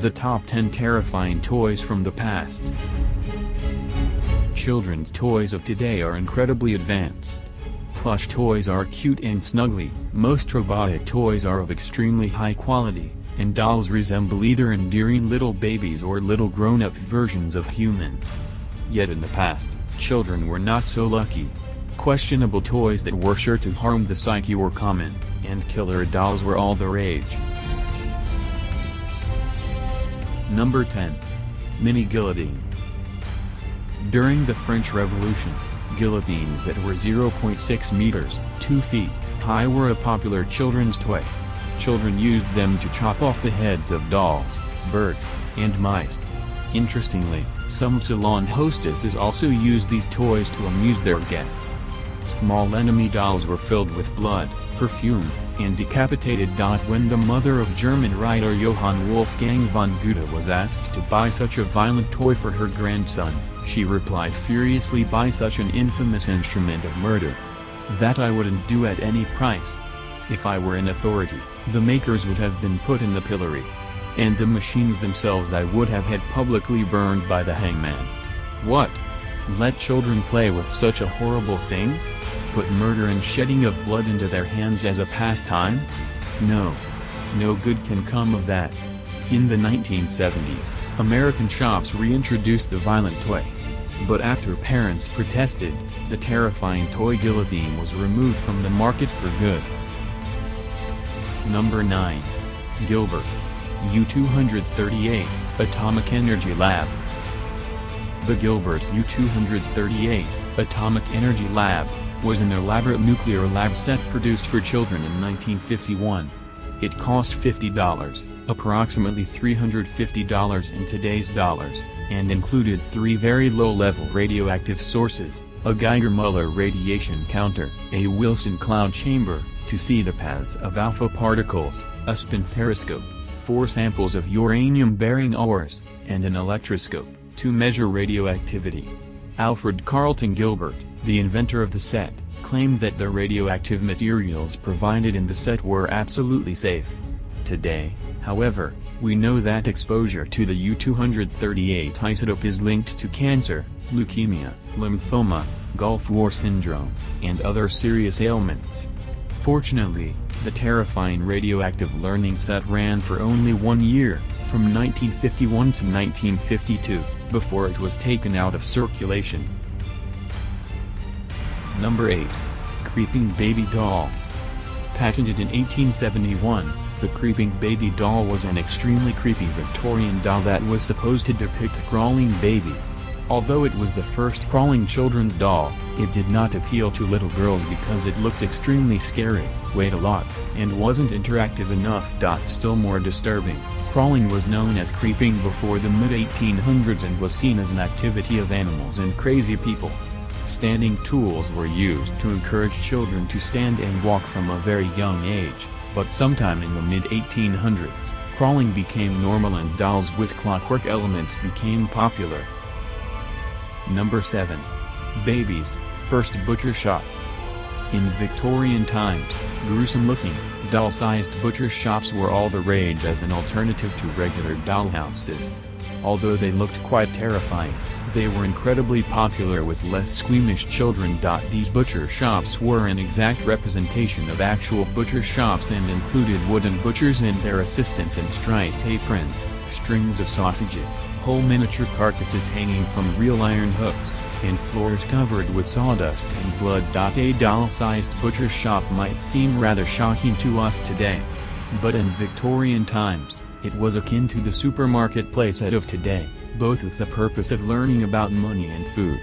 The top 10 terrifying toys from the past. Children's toys of today are incredibly advanced. Plush toys are cute and snuggly, most robotic toys are of extremely high quality, and dolls resemble either endearing little babies or little grown-up versions of humans. Yet in the past, children were not so lucky. Questionable toys that were sure to harm the psyche were common, and killer dolls were all the rage. Number 10. Mini Guillotine. During the French Revolution, guillotines that were 0.6 meters, 2 feet, high were a popular children's toy. Children used them to chop off the heads of dolls, birds, and mice. Interestingly, some salon hostesses also used these toys to amuse their guests. Small enemy dolls were filled with blood, perfume, and decapitated. When the mother of German writer Johann Wolfgang von Goethe was asked to buy such a violent toy for her grandson, she replied furiously, "Buy such an infamous instrument of murder. That I wouldn't do at any price. If I were in authority, the makers would have been put in the pillory. And the machines themselves I would have had publicly burned by the hangman. What? Let children play with such a horrible thing? Put murder and shedding of blood into their hands as a pastime? No. No good can come of that." In the 1970s, American shops reintroduced the violent toy. But after parents protested, the terrifying toy guillotine was removed from the market for good. Number 9. Gilbert. U-238, Atomic Energy Lab. The Gilbert U-238, Atomic Energy Lab, was an elaborate nuclear lab set produced for children in 1951. It cost $50, approximately $350 in today's dollars, and included 3 very low-level radioactive sources, a Geiger-Müller radiation counter, a Wilson cloud chamber, to see the paths of alpha particles, a spinthariscope, 4 samples of uranium-bearing ores, and an electroscope, to measure radioactivity. Alfred Carlton Gilbert, the inventor of the set, claimed that the radioactive materials provided in the set were absolutely safe. Today, however, we know that exposure to the U-238 isotope is linked to cancer, leukemia, lymphoma, Gulf War syndrome, and other serious ailments. Fortunately, the terrifying radioactive learning set ran for only 1 year, from 1951 to 1952, before it was taken out of circulation. Number 8. Creeping Baby Doll. Patented in 1871, the Creeping Baby Doll was an extremely creepy Victorian doll that was supposed to depict a crawling baby. Although it was the first crawling children's doll, it did not appeal to little girls because it looked extremely scary, weighed a lot, and wasn't interactive enough. Still more disturbing, crawling was known as creeping before the mid-1800s and was seen as an activity of animals and crazy people. Standing tools were used to encourage children to stand and walk from a very young age, but sometime in the mid-1800s, crawling became normal and dolls with clockwork elements became popular. Number 7. Babies, First Butcher Shop. In Victorian times, gruesome-looking, doll-sized butcher shops were all the rage as an alternative to regular dollhouses. Although they looked quite terrifying, they were incredibly popular with less squeamish children. These butcher shops were an exact representation of actual butcher shops and included wooden butchers and their assistants in striped aprons, strings of sausages, whole miniature carcasses hanging from real iron hooks, and floors covered with sawdust and blood. A doll-sized butcher shop might seem rather shocking to us today. But in Victorian times, it was akin to the supermarket playset of today, both with the purpose of learning about money and food.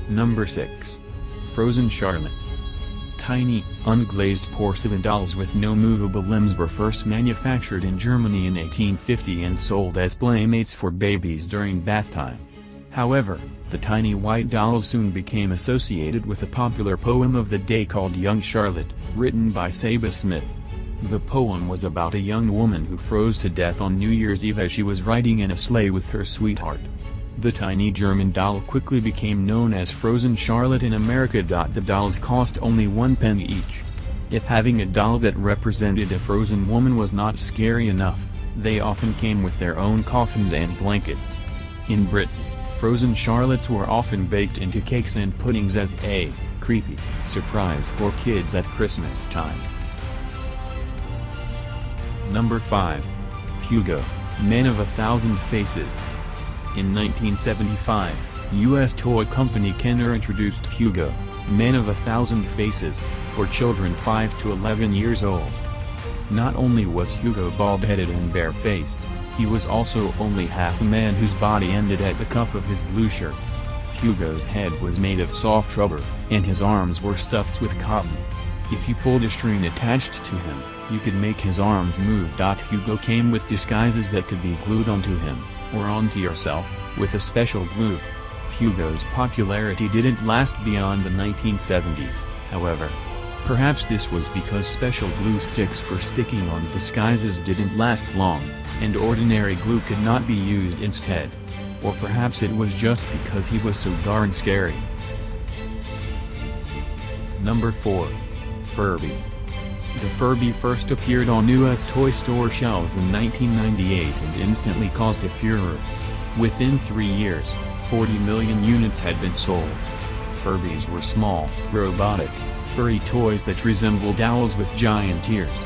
Number 6. Frozen Charlotte. Tiny, unglazed porcelain dolls with no movable limbs were first manufactured in Germany in 1850 and sold as playmates for babies during bath time. However, the tiny white dolls soon became associated with a popular poem of the day called Young Charlotte, written by Saba Smith. The poem was about a young woman who froze to death on New Year's Eve as she was riding in a sleigh with her sweetheart. The tiny German doll quickly became known as Frozen Charlotte in America. The dolls cost only 1 penny each. If having a doll that represented a frozen woman was not scary enough, They often came with their own coffins and blankets. In Britain, frozen charlottes were often baked into cakes and puddings as a creepy surprise for kids at Christmas time. Number 5. Hugo, Man of a Thousand Faces. In 1975, U.S. toy company Kenner introduced Hugo, Man of a Thousand Faces, for children 5 to 11 years old. Not only was Hugo bald-headed and bare-faced, he was also only half a man whose body ended at the cuff of his blue shirt. Hugo's head was made of soft rubber, and his arms were stuffed with cotton. If you pulled a string attached to him, you could make his arms move. Hugo came with disguises that could be glued onto him, or onto yourself, with a special glue. Hugo's popularity didn't last beyond the 1970s, however. Perhaps this was because special glue sticks for sticking on disguises didn't last long, and ordinary glue could not be used instead. Or perhaps it was just because he was so darn scary. Number 4. Furby. The Furby first appeared on U.S. toy store shelves in 1998 and instantly caused a furor. Within 3 years, 40 million units had been sold. Furbies were small, robotic, furry toys that resembled owls with giant ears.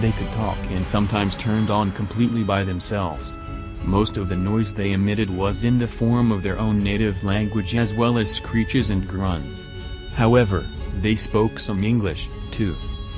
They could talk and sometimes turned on completely by themselves. Most of the noise they emitted was in the form of their own native language as well as screeches and grunts. However, they spoke some English, too.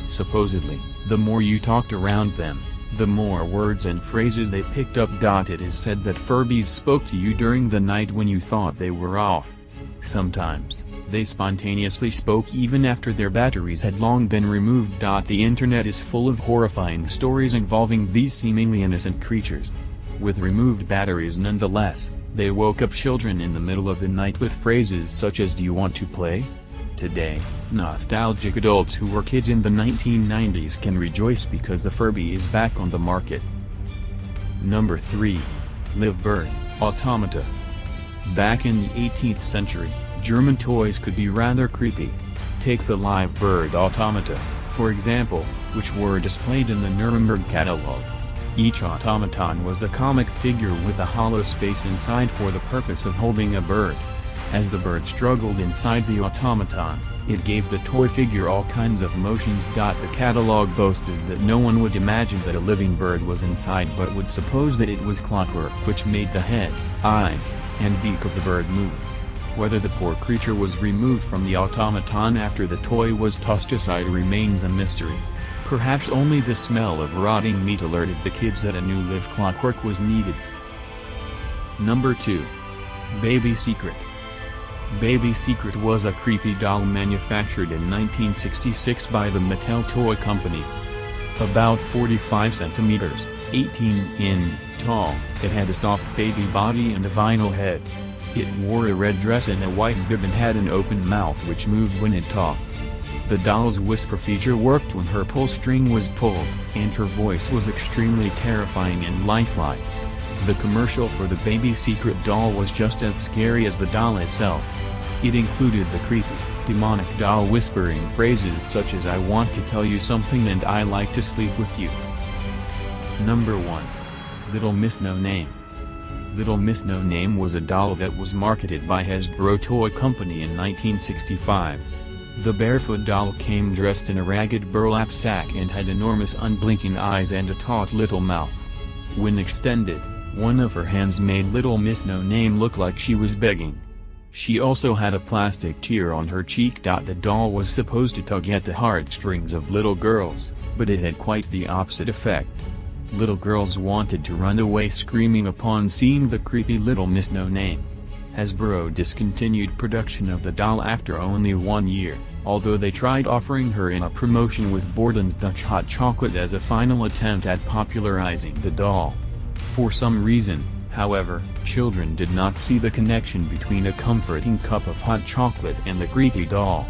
Supposedly, the more you talked around them, the more words and phrases they picked up. It is said that Furbies spoke to you during the night when you thought they were off. Sometimes, they spontaneously spoke even after their batteries had long been removed. The internet is full of horrifying stories involving these seemingly innocent creatures. With removed batteries nonetheless, they woke up children in the middle of the night with phrases such as "Do you want to play?" Today, nostalgic adults who were kids in the 1990s can rejoice because the Furby is back on the market. Number 3. Live Bird, Automata. Back in the 18th century, German toys could be rather creepy. Take the live bird automata, for example, which were displayed in the Nuremberg catalog. Each automaton was a comic figure with a hollow space inside for the purpose of holding a bird. As the bird struggled inside the automaton, it gave the toy figure all kinds of motions. The catalog boasted that no one would imagine that a living bird was inside but would suppose that it was clockwork which made the head, eyes, and beak of the bird move. Whether the poor creature was removed from the automaton after the toy was tossed aside remains a mystery. Perhaps only the smell of rotting meat alerted the kids that a new live clockwork was needed. Number 2. Baby Secret. Baby Secret was a creepy doll manufactured in 1966 by the Mattel Toy Company. About 45 centimeters, 18 in tall, it had a soft baby body and a vinyl head. It wore a red dress and a white bib and had an open mouth which moved when it talked. The doll's whisper feature worked when her pull string was pulled, and her voice was extremely terrifying and lifelike. The commercial for the Baby Secret doll was just as scary as the doll itself. It included the creepy, demonic doll whispering phrases such as "I want to tell you something" and "I like to sleep with you." Number 1. Little Miss Noname. Little Miss Noname was a doll that was marketed by Hasbro Toy Company in 1965. The barefoot doll came dressed in a ragged burlap sack and had enormous unblinking eyes and a taut little mouth. When extended, one of her hands made Little Miss Noname look like she was begging. She also had a plastic tear on her cheek. The doll was supposed to tug at the heartstrings of little girls, but it had quite the opposite effect. Little girls wanted to run away screaming upon seeing the creepy Little Miss Noname. Hasbro discontinued production of the doll after only 1 year, although they tried offering her in a promotion with Borden's Dutch hot chocolate as a final attempt at popularizing the doll. For some reason, however, children did not see the connection between a comforting cup of hot chocolate and the creepy doll.